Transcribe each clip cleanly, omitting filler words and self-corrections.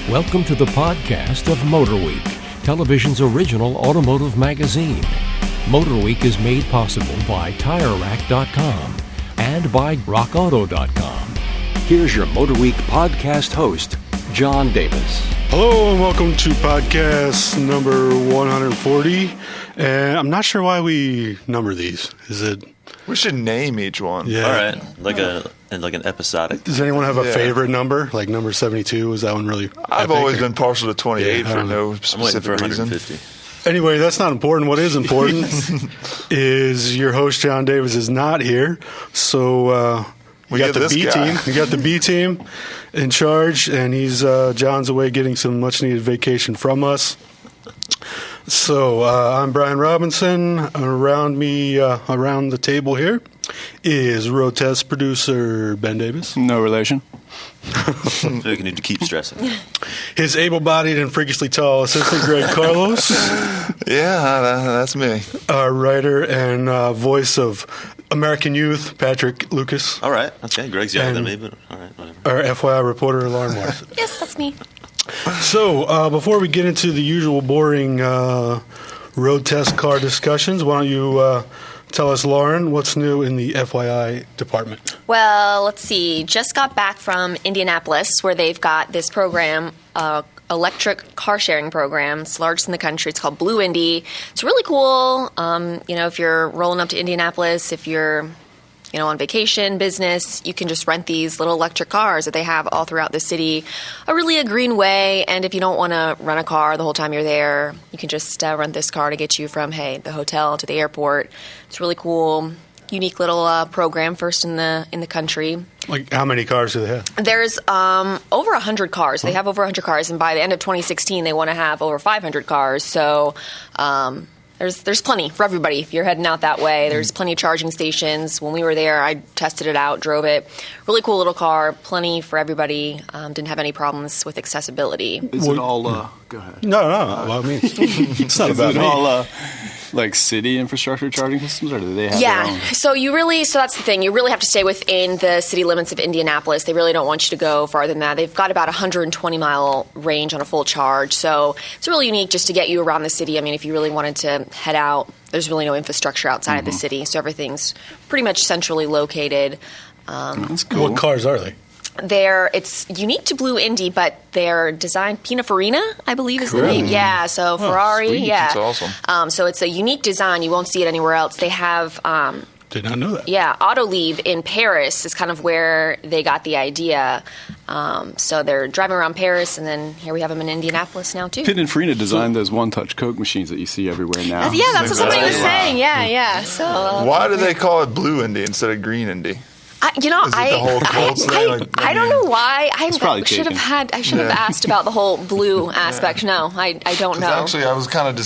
Welcome to the podcast of MotorWeek, television's original automotive magazine. MotorWeek is made possible by TireRack.com and by RockAuto.com. Here's your MotorWeek podcast host, John Davis. Hello and welcome to podcast number 140. And I'm not sure why we number these. Is it? We should name each one. Yeah. All right, like an episodic. Does anyone have a favorite number? Like number 72? Is that one really? I've always been partial to 28 for no I'm waiting for specific reason. 150. Anyway, that's not important. What is important is your host, John Davis, is not here. So we got the B team. We got the B team in charge, and John's away getting some much-needed vacation from us. So I'm Brian Robinson. Around me, around the table here, is road test producer Ben Davis. No relation. So you need to keep stressing. His able-bodied and freakishly tall assistant, Greg Carlos. Yeah, that's me. Our writer and voice of American Youth, Patrick Lucas. All right, okay. Greg's younger than me, but all right, whatever. Our FYI Reporter Lauren Morrison. Yes, that's me. So, before we get into the usual boring road test car discussions, why don't you tell us, Lauren, what's new in the FYI department? Well, let's see. Just got back from Indianapolis, where they've got this program, electric car sharing program. It's the largest in the country. It's called Blue Indy. It's really cool. If you're rolling up to Indianapolis, if you're on vacation, business, you can just rent these little electric cars that they have all throughout the city. A green way, and if you don't want to rent a car the whole time you're there, you can just rent this car to get you from, the hotel to the airport. It's really cool, unique little program, first in the country. Like, how many cars do they have? There's over 100 cars. They have over 100 cars, and by the end of 2016, they want to have over 500 cars. So, There's plenty for everybody. If you're heading out that way, there's plenty of charging stations. When we were there, I tested it out, drove it. Really cool little car, plenty for everybody. Didn't have any problems with accessibility. Is it all, go ahead. No. Well, I mean, it's not about Is it me. all, like city infrastructure charging systems, or do they have their own? So that's the thing. You really have to stay within the city limits of Indianapolis. They really don't want you to go farther than that. They've got about 120-mile range on a full charge. So it's really unique just to get you around the city. I mean, if you really wanted to head out, there's really no infrastructure outside of the city. So everything's pretty much centrally located. That's cool. What cars are they? It's unique to Blue Indy, but they're designed Pininfarina, I believe is the name. Yeah, so Ferrari. Sweet. Yeah, That's awesome. So it's a unique design. You won't see it anywhere else. They have. Did not know that. Yeah, Autoliv in Paris is kind of where they got the idea. So they're driving around Paris, and then here we have them in Indianapolis now, too. Pininfarina designed those one-touch Coke machines that you see everywhere now. Yeah, that's what somebody was saying. Yeah. So Why do they call it Blue Indy instead of Green Indy? Is it the whole Colts thing? I don't know why. I should taken. have asked about the whole blue aspect. No, I don't know. Actually, I was kind of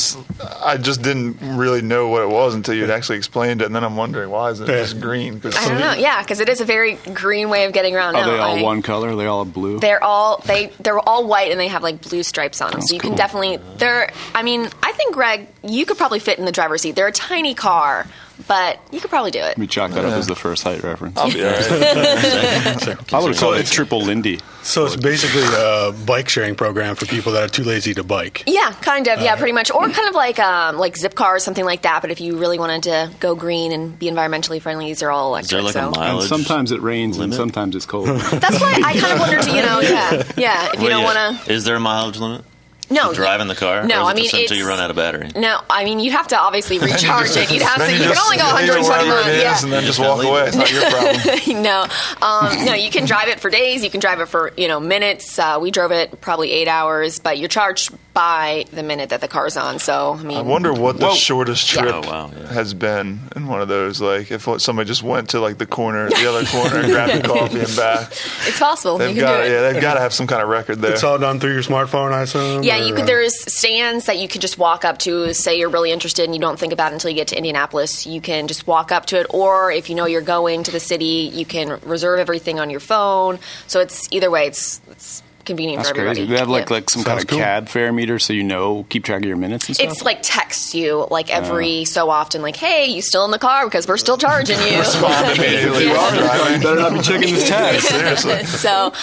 I just didn't really know what it was until you'd actually explained it, and then I'm wondering, why is it just green? I don't know. Yeah, because it is a very green way of getting around. Are they all one color? Are they all blue? They're all white, and they have like blue stripes on them. So you can definitely. I think, Greg, you could probably fit in the driver's seat. They're a tiny car, but you could probably do it. We chalk that up as the first height reference. I'll be all right. I would have called it Triple Lindy. So it's basically a bike sharing program for people that are too lazy to bike. Yeah, kind of. Yeah, pretty much. Or kind of like zip cars, something like that. But if you really wanted to go green and be environmentally friendly, these are all electric. Is there like a mileage? And sometimes it rains limit? and sometimes it's cold. That's why I kind of wondered, if you don't want to. Is there a mileage limit? No. Driving the car? No, or is it just until you run out of battery? No, you'd have to obviously recharge it. You can only go 120 miles. Yeah. And then just walk away. It's not your problem. No, you can drive it for days. You can drive it for minutes. We drove it probably 8 hours, but you're charged by the minute that the car's on. So I wonder what the shortest trip Yeah. has been in one of those. Like if somebody just went to like the other corner, and grabbed the coffee and back. It's possible. They've got to have some kind of record there. It's all done through your smartphone, I assume? Yeah, there's stands that you can just walk up to. Say you're really interested and you don't think about it until you get to Indianapolis. You can just walk up to it, or if you know you're going to the city, you can reserve everything on your phone. So it's either way. It's convenient That's for everybody. crazy. They have Yeah. like some kind of cool. cab fare meter, so keep track of your minutes and stuff. It's like texts you like every so often, like, "Hey, you still in the car because we're still charging you." Respond immediately Yeah. while driving. You better not be checking this text. Seriously. So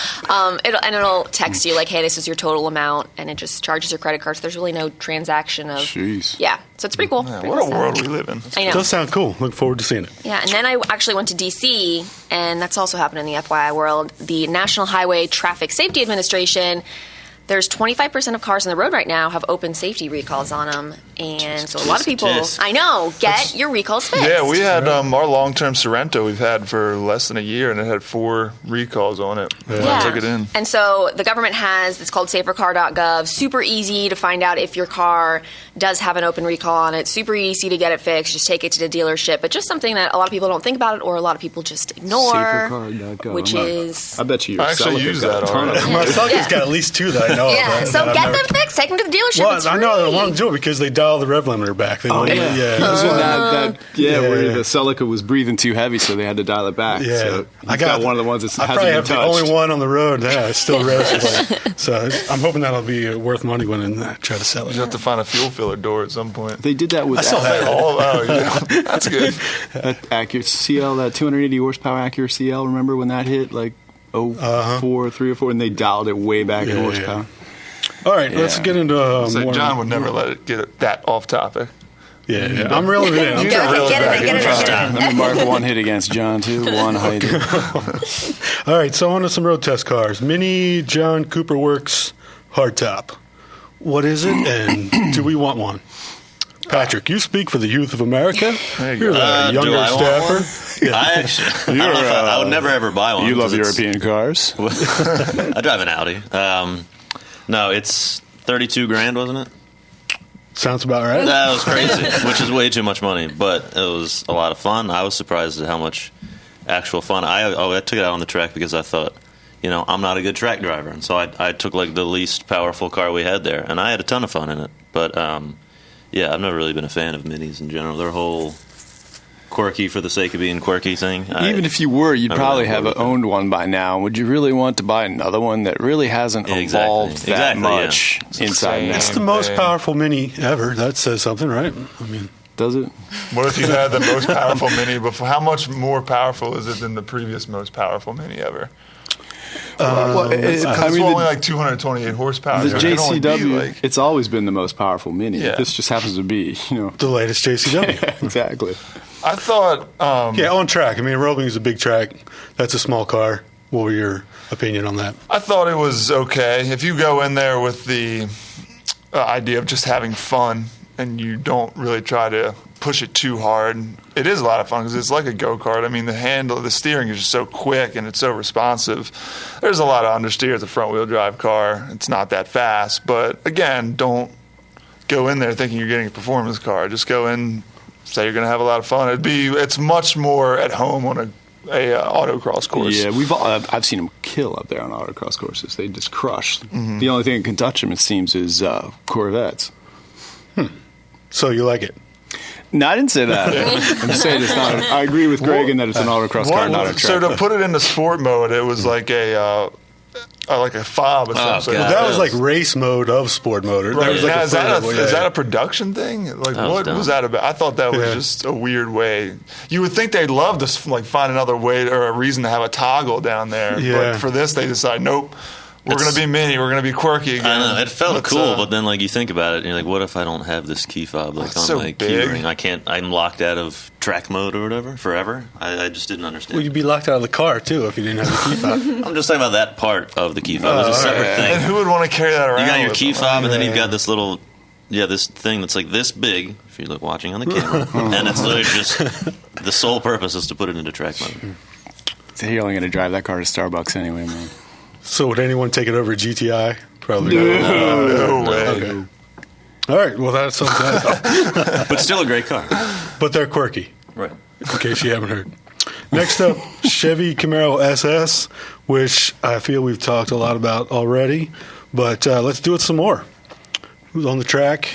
it'll text you like, "Hey, this is your total amount," and it just charges your credit card. So there's really no transaction of. Jeez. Yeah, so it's pretty cool. Man, Pretty what a cool world stuff. we live in. I know. Does sound cool. Look forward to seeing it. Yeah, and then I actually went to D.C., and that's also happened in the FYI world. The National Highway Traffic Safety Administration, there's 25% of cars on the road right now have open safety recalls on them. And so a lot of people, I know, get your recalls fixed. Yeah, we had our long-term Sorrento we've had for less than a year, and it had 4 recalls on it. I took it in. And so the government has, it's called safercar.gov, super easy to find out if your car does have an open recall on it, super easy to get it fixed, just take it to the dealership, but just something that a lot of people don't think about it or a lot of people just ignore, Safercar.gov. which is... I bet you I actually use that already. My Celica's got at least 2 that I know Yeah, of. so that get I've them never- fixed, take them to the dealership, Well, it's I know they free. want to do it because they dial the rev limiter back. They don't, Isn't that where Yeah. the Celica was breathing too heavy, so they had to dial it back. Yeah, So I got one of the ones that I hasn't probably been have the touched. only one on the road. Yeah, it's still revs. So I'm hoping that'll be worth money when I try to sell it. You have to find a fuel filler door at some point. They did that with I still have it. Yeah, that's good. that Acura CL, that 280 horsepower Acura CL. Remember when that hit like 3 or 4, and they dialed it way back in Yeah, horsepower. All right, let's get into So more. John would never let it get that off topic. Yeah. I'm reeling it in. Get it. Let me mark one hit against John too. One height. All right, so on to some road test cars. Mini John Cooper Works Hardtop. What is it, and do we want one? Patrick, you speak for the youth of America. There you You're go. the Do younger I want staffer. one? I actually, I would never ever buy one. You love 'cause it's- European cars. I drive an Audi. No, it's 32 grand, wasn't it? Sounds about right. That was crazy, which is way too much money, but it was a lot of fun. I was surprised at how much actual fun. I took it out on the track because I thought, I'm not a good track driver, and so I took like the least powerful car we had there, and I had a ton of fun in it. But yeah, I've never really been a fan of minis in general. Their whole quirky for the sake of being quirky thing. Even if you were, you'd I probably really have would. owned one by now. Would you really want to buy another one that really hasn't evolved that much inside now? It's the most powerful Mini ever. That says something, right? I mean, Does it? What if you had the most powerful Mini before? How much more powerful is it than the previous most powerful Mini ever? It's only like 228 horsepower. The so it can only be JCW, like- it's always been the most powerful Mini. Yeah. This just happens to be, the latest JCW. exactly. I thought. Yeah, on track. I mean, Roebling is a big track. That's a small car. What were your opinion on that? I thought it was okay. If you go in there with the idea of just having fun and you don't really try to push it too hard, it is a lot of fun because it's like a go-kart. I mean, the steering is just so quick and it's so responsive. There's a lot of understeer as a front-wheel drive car. It's not that fast. But, again, don't go in there thinking you're getting a performance car. Just go in, say you're going to have a lot of fun. It's much more at home on a autocross course. Yeah, I've seen them kill up there on autocross courses. They just crush. Mm-hmm. The only thing that can touch them, it seems, is Corvettes. So you like it? No, I didn't say that. I'm just saying it's not. I agree with Greg in that it's an autocross car, not a track. So to put it into sport mode, it was like a fob essentially. God. That was like race mode of sport motor. Right. That was like Now, a is that further- is that a production thing? Like, That was what dumb. was that about? I thought that was Yeah. just a weird way. You would think they'd love to like find another way or a reason to have a toggle down there. Yeah. But for this, they decide, nope, we're going to be mini. We're going to be quirky again. I know it felt Let's, cool, but then like you think about it, and you're like, what if I don't have this key fob like It's on so my key big. ring? I can't. I'm locked out of track mode or whatever forever. I just didn't understand. Well, you'd be locked out of the car too if you didn't have the key fob. I'm just talking about that part of the key fob. It's a separate and thing. who would want to carry that around? You got your with key them? fob, and then you've got this little, this thing that's like this big. If you look watching on the camera, and it's literally just the sole purpose is to put it into track mode. So you're only going to drive that car to Starbucks anyway, man. So would anyone take it over a GTI? Probably not. No way. Okay. All right. Well, that's something. But still a great car. But they're quirky, Right. in case you haven't heard. Next up, Chevy Camaro SS, which I feel we've talked a lot about already. But let's do it some more. Who's on the track?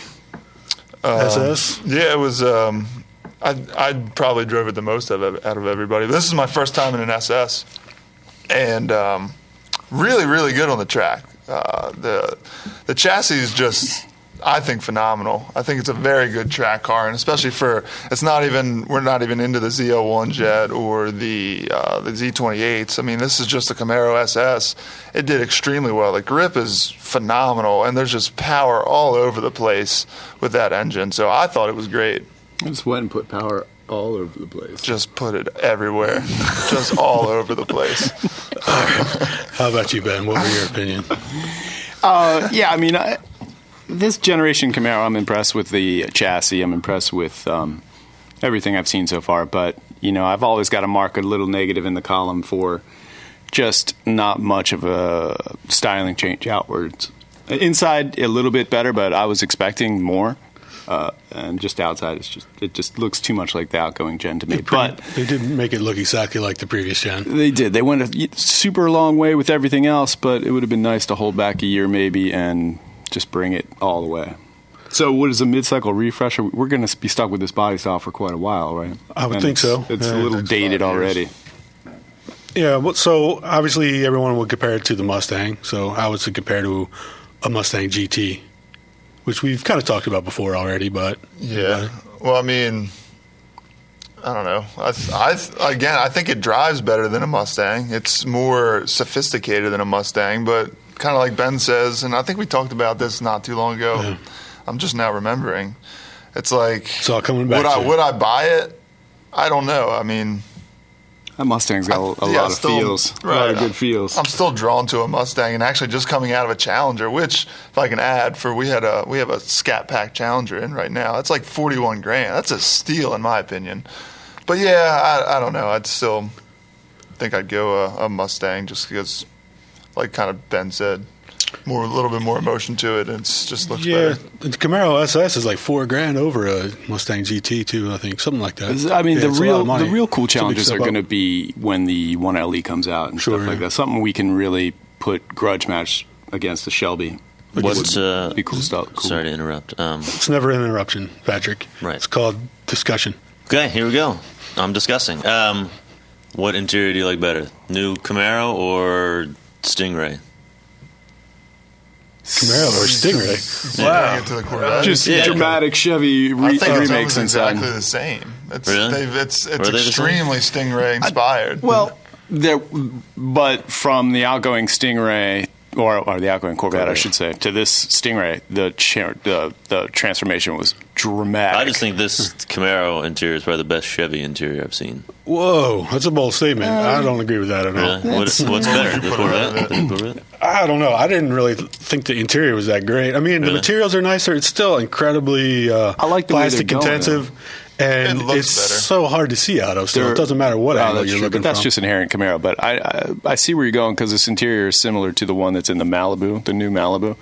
SS? Yeah, it was. I probably drove it the most out of everybody. This is my first time in an SS, and really, really good on the track. The chassis is just, I think, phenomenal. I think it's a very good track car, and especially we're not even into the Z01s yet or the Z28s. I mean, this is just a Camaro SS. It did extremely well. The grip is phenomenal, and there's just power all over the place with that engine. So I thought it was great. I just went and put power all over the place. Just put it everywhere. Just all over the place. How about you, Ben? What were your opinion? Yeah, I mean, this generation Camaro, I'm impressed with the chassis. I'm impressed with everything I've seen so far. But, I've always got to mark a little negative in the column for just not much of a styling change outwards. Inside, a little bit better, but I was expecting more. And just outside, it just looks too much like the outgoing gen to me. But they didn't make it look exactly like the previous gen. They did. They went a super long way with everything else, but it would have been nice to hold back a year maybe and just bring it all the way. So what is a mid-cycle refresher? We're going to be stuck with this body style for quite a while, right? I would think so. It's a little dated already. Yeah, so obviously everyone would compare it to the Mustang, so I would compare to a Mustang GT, which we've kind of talked about before already, but... Yeah. Well, I mean, I don't know. I think it drives better than a Mustang. It's more sophisticated than a Mustang, but kind of like Ben says, and I think we talked about this not too long ago. Yeah. I'm just now remembering. It's like... It's all coming back would I buy it? I don't know. I mean... That Mustang's got a lot of feels. Right. A lot of good feels. I'm still drawn to a Mustang, and actually just coming out of a Challenger, which, if I can add, we have a Scat Pack Challenger in right now. It's like $41,000. That's a steal, in my opinion. But yeah, I don't know. I'd still think I'd go a Mustang just because, like kind of Ben said, a little bit more emotion to it, and it just looks better. The Camaro SS is like $4,000 over a Mustang GT too. I think something like that. I mean, the real cool challenges are going to be when the 1LE comes out and stuff like that. Something we can really put grudge match against the Shelby. What's be cool stuff? Cool. Sorry to interrupt. It's never an interruption, Patrick. Right. It's called discussion. Okay, here we go. I'm discussing. What interior do you like better, new Camaro or Stingray? Camaro or Stingray? Wow. To the Corvette. Just dramatic Chevy remakes it's exactly the same. It's extremely Stingray inspired. Well, but from the outgoing Stingray or the outgoing Corvette, I should say, to this Stingray, the transformation was dramatic. I just think this Camaro interior is probably the best Chevy interior I've seen. Whoa, that's a bold statement. I don't agree with that at all. What's better, the Corvette? I don't know. I didn't really think the interior was that great. I mean, the materials are nicer. It's still incredibly I like the plastic intensive. And it's better. So hard to see out of, so it doesn't matter what angle you're looking but that's from. just inherent Camaro. But I see where you're going because this interior is similar to the one that's in the Malibu, the new Malibu.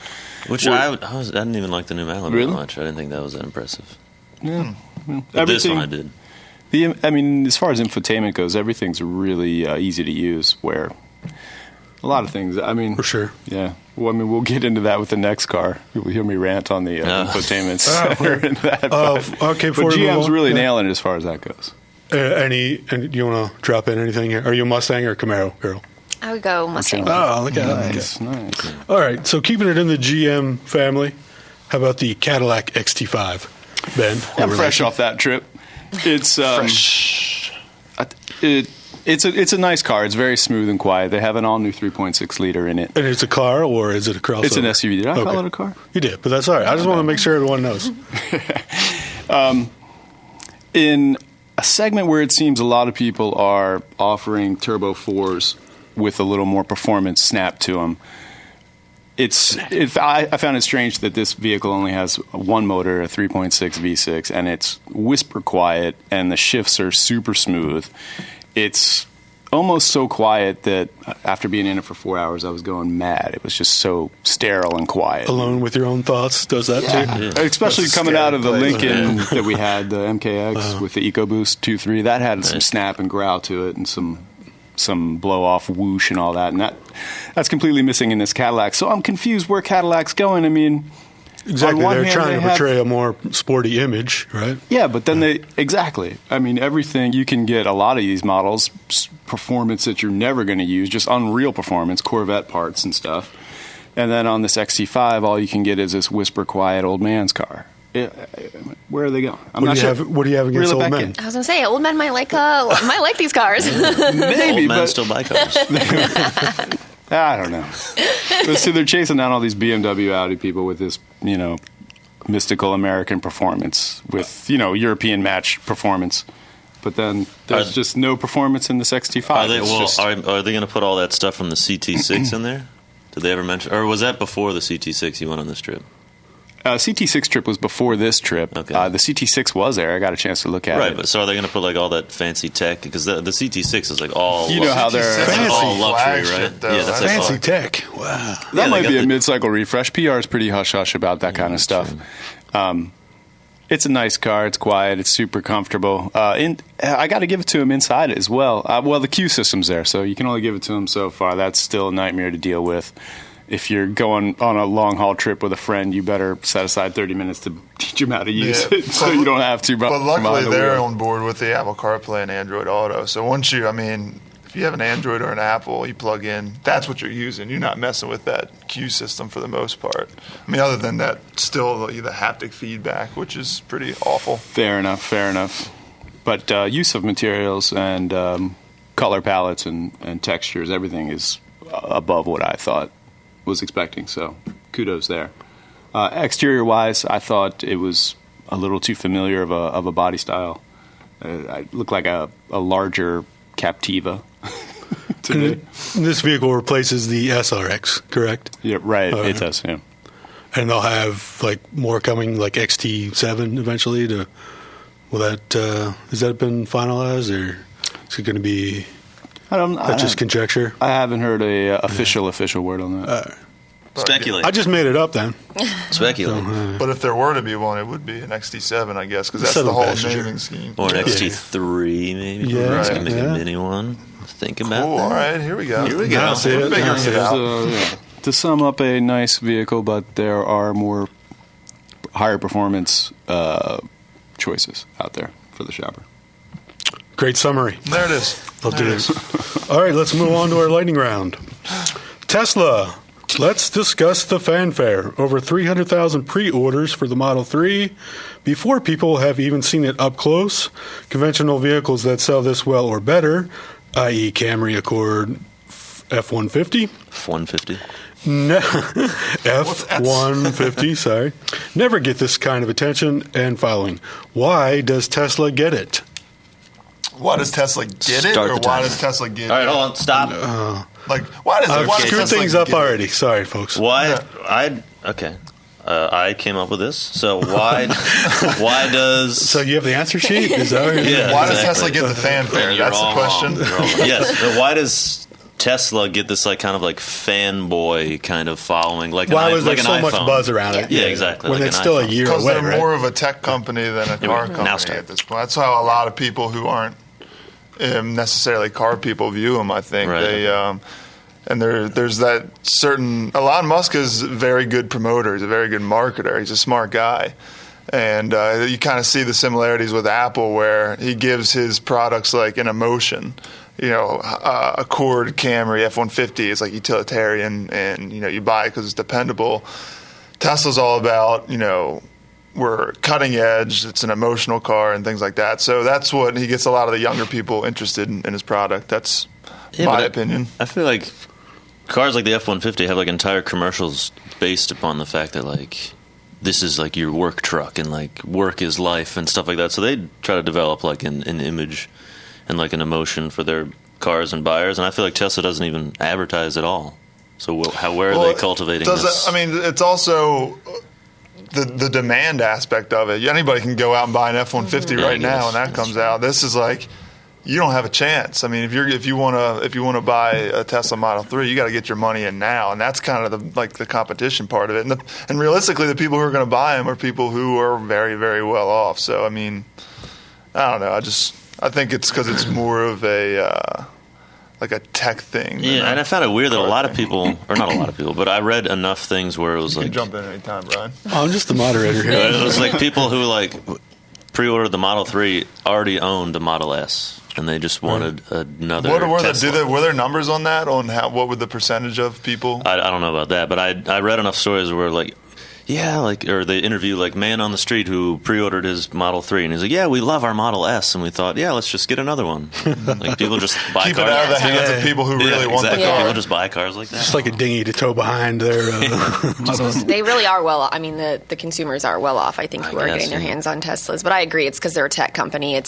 Which I didn't even like the new Malibu that much. I didn't think that was that impressive. Yeah. But this one I did. As far as infotainment goes, everything's really easy to use, where a lot of things, for sure. Yeah. Well, we'll get into that with the next car. You'll hear me rant on the infotainment center. Okay, but GM's really nailing it as far as that goes. Do you want to drop in anything here? Are you a Mustang or Camaro girl? I would go Mustang. Oh, look at that. Nice. All right, so keeping it in the GM family, how about the Cadillac XT5? Ben? I'm fresh off that trip. It's fresh. It's a nice car. It's very smooth and quiet. They have an all-new 3.6 liter in it. And it's a car, or is it a crossover? It's an SUV. Did I call it a car? You did, but that's all right. I just want to make sure everyone knows. In a segment where it seems a lot of people are offering Turbo 4s with a little more performance snap to them, I found it strange that this vehicle only has one motor, a 3.6 V6, and it's whisper quiet, and the shifts are super smooth. It's almost so quiet that after being in it for 4 hours, I was going mad. It was just so sterile and quiet. Alone with your own thoughts does that too? Yeah. Especially coming out of the Lincoln that we had, the MKX with the EcoBoost 2.3. That had some snap and growl to it and some blow-off whoosh and all that. And that's completely missing in this Cadillac. So I'm confused where Cadillac's going. Exactly. On one They're hand, trying they to portray a more sporty image, right? Yeah, but then exactly. I mean, everything you can get a lot of these models, performance that you're never going to use, just unreal performance, Corvette parts and stuff. And then on this XT5, all you can get is this whisper quiet old man's car. Where are they going? What do you have against old men? I was going to say, old men might like these cars. Maybe, Old men but still buy cars. I don't know. But see, they're chasing down all these BMW Audi people with this, mystical American performance with, European match performance. But then there's just no performance in this XT5. Are they going to put all that stuff from the CT6 in there? Did they ever mention? Or was that before the CT6 you went on this trip? CT6 trip was before this trip. Okay. The CT6 was there. I got a chance to look at it. Right, but so are they going to put all that fancy tech? Because the CT6 is all how they're fancy. all luxury, right? Yeah, that's Fancy tech. Wow. That might be a mid-cycle refresh. PR is pretty hush-hush about that kind of stuff. It's a nice car. It's quiet. It's super comfortable. I got to give it to him inside as well. The Q system's there, so you can only give it to him so far. That's still a nightmare to deal with. If you're going on a long-haul trip with a friend, you better set aside 30 minutes to teach him how to use it so you don't have to. But luckily, they're on board with the Apple CarPlay and Android Auto. So once if you have an Android or an Apple, you plug in, that's what you're using. You're not messing with that Q system for the most part. I mean, other than that, still the haptic feedback, which is pretty awful. Fair enough. But use of materials and color palettes and textures, everything is above what I thought was expecting, so kudos there. Exterior wise, I thought it was a little too familiar of a body style. It looked like a larger Captiva to me. This vehicle replaces the SRX, correct? Yeah, right. It does. Yeah, and they'll have more coming, like XT7 eventually. Has that been finalized, or is it going to be? Just conjecture. I haven't heard a official word on that. Speculate. I just made it up then. Speculate. But if there were to be one, it would be an XT7, I guess, because that's the whole naming scheme. Or an XT3, maybe. Yeah, Right. Make a mini one. Think about Cool. that. All right, here we go. Now see it. Figuring it out. To sum up, a nice vehicle, but there are more higher performance choices out there for the shopper. Great summary. There it is. Love to do this. All right, let's move on to our lightning round. Tesla. Let's discuss the fanfare. Over 300,000 pre-orders for the Model 3 before people have even seen it up close. Conventional vehicles that sell this well or better, i.e. Camry, Accord, F-150. F-150. F-150, sorry. Never get this kind of attention and following. Why does Tesla get it? Why does Tesla get it, or why does Tesla get it? All right, hold on. Stop. Why does I've screwed Tesla things up get already. Sorry, folks. Why? Okay. I came up with this. So why does... So you have the answer sheet? Is that what Yeah, Why does Tesla get the fanfare? You're That's the all question. wrong. Yes. But why does Tesla get this kind of fanboy kind of following? Why was there so much buzz around it? Yeah, exactly. When it's still a year Because away, they're right? more of a tech company than a car company at this point. That's how a lot of people who aren't necessarily car people view them, I think. Right. They and there's that certain... Elon Musk is a very good promoter. He's a very good marketer. He's a smart guy. And you kind of see the similarities with Apple, where he gives his products an emotion. Accord, Camry, F-150 is utilitarian, and you buy it because it's dependable. Tesla's all about we're cutting edge. It's an emotional car and things like that. So that's what he gets a lot of the younger people interested in his product. That's my opinion. I feel like cars like the F-150 have entire commercials based upon the fact that this is your work truck and work is life and stuff like that. So they try to develop an image and an emotion for their cars and buyers. And I feel like Tesla doesn't even advertise at all. So where are they cultivating this? I mean, it's also the demand aspect of it. Anybody can go out and buy an F-150 right now, and that comes out. This is you don't have a chance. I mean, if you want to buy a Tesla Model 3, you got to get your money in now, and that's kind of the competition part of it. And realistically, the people who are going to buy them are people who are very, very well off. So I mean, I don't know. I think it's because it's more of a like a tech thing. Yeah, and I found it weird that a lot of people, or not a lot of people, but I read enough things where it was You like, can jump in anytime, Brian. Oh, I'm just the moderator here. it was like people who like pre-ordered the Model 3 already owned a Model S, and they just wanted another Tesla. Were there numbers on that? On what would the percentage of people? I don't know about that, but I read enough stories where like, yeah, like, or they interview like man on the street who pre-ordered his Model 3, and he's like, yeah, we love our Model S, and we thought, yeah, let's just get another one. Like people just buy Keep cars. it out of the hands of people who really want the car. People just buy cars like that. Just like a dinghy to tow behind their. They really are I mean, the consumers are well off, I think, who are getting their hands on Teslas. But I agree, it's because they're a tech company. I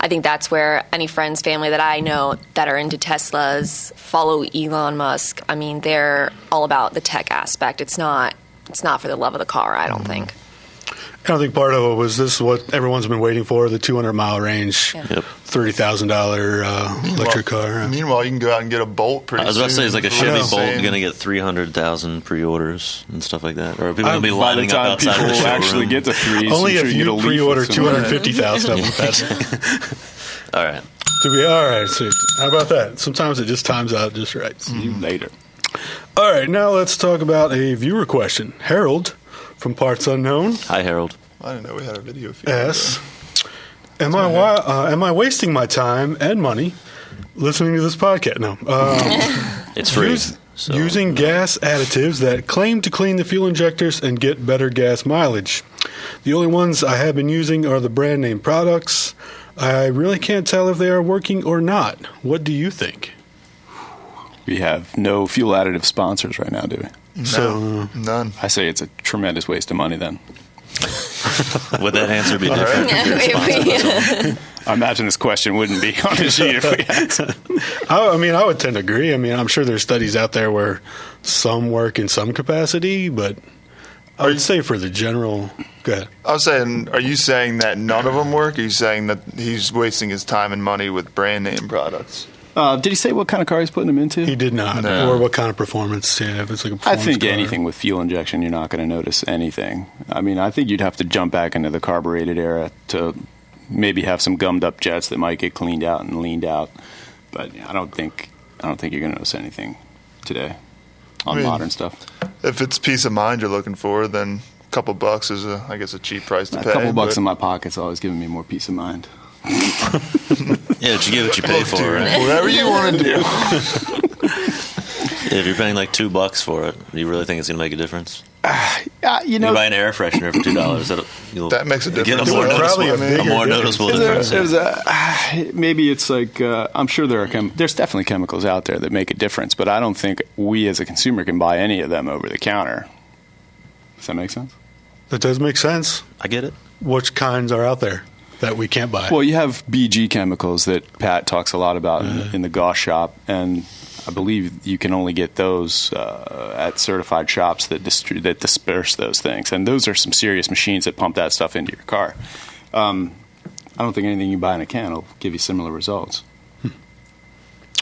think that's where any friends, family that I know that are into Teslas follow Elon Musk. I mean, they're all about the tech aspect. It's not for the love of the car, I don't think. I don't think part of it was this is what everyone's been waiting for, the 200-mile range, $30,000 electric car. Meanwhile, you can go out and get a Bolt pretty soon. I was about to say, is like a Chevy Bolt Same. going to get 300,000 pre-orders and stuff like that? Or are people going to be By the lining up time outside people of the showroom? actually get the threes, Only I'm if sure you get a leaf pre-order with some- 250,000 of them. All right. All right, so how about that? Sometimes it just times out just right. See you later. All right, now let's talk about a viewer question. Harold from Parts Unknown Hi, Harold. I didn't know we had a video feed. asks, am I wasting my time and money listening to this podcast? No. It's free. Using gas additives that claim to clean the fuel injectors and get better gas mileage. The only ones I have been using are the brand name products. I really can't tell if they are working or not. What do you think? We have no fuel additive sponsors right now, do we? No, none. I say it's a tremendous waste of money then. Would that answer be different? I imagine this question wouldn't be on the sheet if we had to. I would tend to agree. I mean, I'm sure there's studies out there where some work in some capacity, but I would say for the general... Go ahead. I was saying, are you saying that none of them work? Or are you saying that he's wasting his time and money with brand name products? Did he say what kind of car he's putting them into? He did not. No. Or what kind of performance. Yeah, if it's like a I performance think car. anything with fuel injection, you're not going to notice anything. I mean, I think you'd have to jump back into the carbureted era to maybe have some gummed up jets that might get cleaned out and leaned out. But I don't think you're going to notice anything today on modern stuff. If it's peace of mind you're looking for, then a couple bucks is, I guess, a cheap price to pay. A couple bucks in my pocket's always giving me more peace of mind. Yeah, but you get what you pay for, right? Whatever you want to do. If you're paying like $2 for it, do you really think it's going to make a difference? You You know, buy an air freshener for $2. That makes a Get difference. a more Probably noticeable, a bigger difference. maybe it's like I'm sure there's definitely chemicals out there that make a difference, but I don't think we as a consumer can buy any of them over the counter. Does that make sense? That does make sense. I get it. Which kinds are out there that we can't buy? Well, you have BG chemicals that Pat talks a lot about in the Goss shop, and I believe you can only get those at certified shops that disperse those things. And those are some serious machines that pump that stuff into your car. I don't think anything you buy in a can will give you similar results.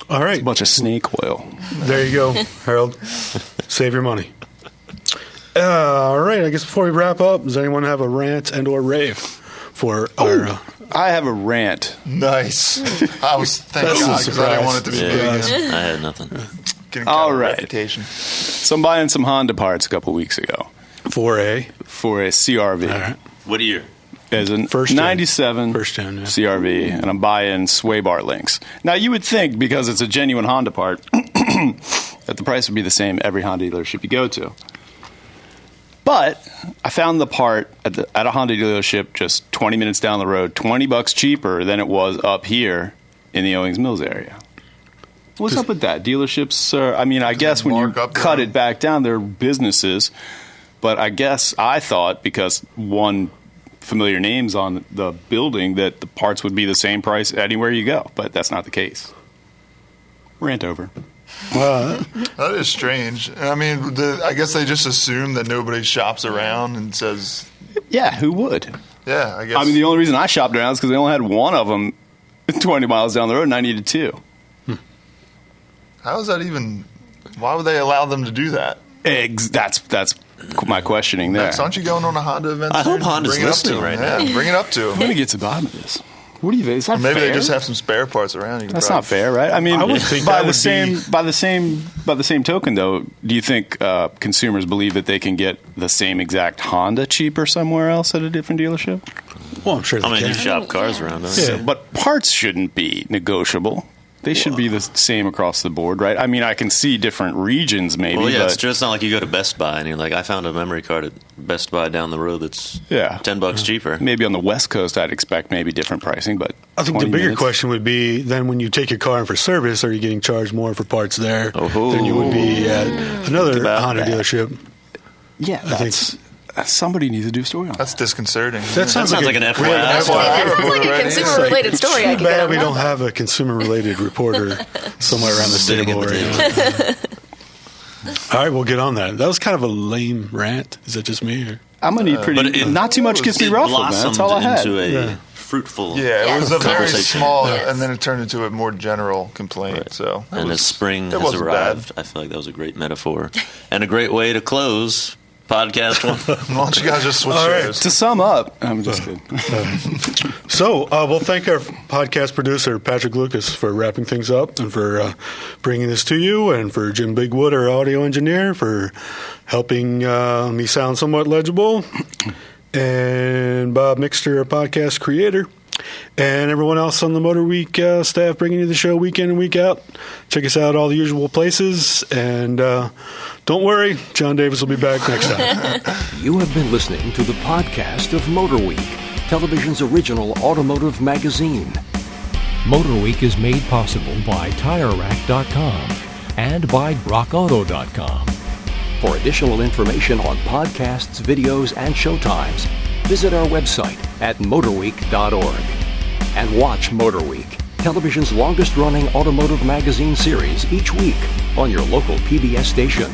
All right. It's a bunch of snake oil. There you go, Harold. Save your money. All right. I guess before we wrap up, does anyone have a rant and or rave for our... I have a rant. Nice. I was thank That's a God because I didn't want it to be Yeah. big. again. I had nothing. Getting All kind of a right. reputation. So I'm buying some Honda parts a couple weeks ago for a... for a CRV. All right. What year? As a First gen. 97 First gen, yeah. CRV, and I'm buying sway bar links. Now, you would think, because it's a genuine Honda part, that the price would be the same every Honda dealership you go to. But I found the part at a Honda dealership just 20 minutes down the road, $20 cheaper than it was up here in the Owings Mills area. What's up with that? Dealerships are, I guess when you mark up cut their- it back down, they're businesses. But I thought, because one familiar names on the building, that the parts would be the same price anywhere you go. But that's not the case. Rant over. That is strange. I mean, I guess they just assume that nobody shops around and says, Yeah, who would? yeah, I guess. The only reason I shopped around is because they only had one of them 20 miles down the road, and I needed two. How is that even, why would they allow them to do that? That's my questioning there. Max, aren't you going on a Honda event I soon? hope Honda's Bring it up to listening them. right Yeah, now. bring it up to I'm them. going to get to the bottom of this. What do you think? Is that Or maybe fair? they just have some spare parts around. You can That's probably- not fair, right? I mean, I would think by that the would same be- by the same token, though, do you think consumers believe that they can get the same exact Honda cheaper somewhere else at a different dealership? Well, I'm sure they I mean, can. you shop cars around. Don't Yeah. you? But parts shouldn't be negotiable. They should be the same across the board, right? I mean, I can see different regions, maybe. Well, yeah, but it's true. It's not like you go to Best Buy and you're like, I found a memory card at Best Buy down the road that's $10 cheaper. maybe on the West Coast, I'd expect maybe different pricing, but I think the 20 bigger minutes? question would be then when you take your car in for service, are you getting charged more for parts there Oh. than you would be at another about Honda that. dealership? Yeah, that's somebody needs to do a story on that. That's disconcerting. That sounds Sounds like an FYI. It sounds like a consumer-related story. I Too could get bad on we that. don't have a consumer-related reporter somewhere around the Sitting stable at the right now. All right, we'll get on that. That was kind of a lame rant. Is that just me? Or? I'm gonna need pretty. But it- not too much gets me It ruffled, man. That's blossomed all I had. into a Yeah. fruitful Yeah, it was a very conversation. small, Yes. and then it turned into a more general complaint. Right. So, it And was- as spring it has wasn't arrived, I feel like that was a great metaphor and a great way to close podcast one. bad. Why don't you guys just switch All right. chairs? To sum up, I'm just kidding. So we'll thank our podcast producer, Patrick Lucas, for wrapping things up and for bringing this to you, and for Jim Bigwood, our audio engineer, for helping me sound somewhat legible, and Bob Mixter, our podcast creator, and everyone else on the MotorWeek staff bringing you the show week in and week out. Check us out all the usual places, and don't worry, John Davis will be back next time. You have been listening to the podcast of MotorWeek, television's original automotive magazine. MotorWeek is made possible by TireRack.com and by RockAuto.com. For additional information on podcasts, videos, and showtimes, visit our website at motorweek.org. And watch MotorWeek, television's longest-running automotive magazine series each week on your local PBS station.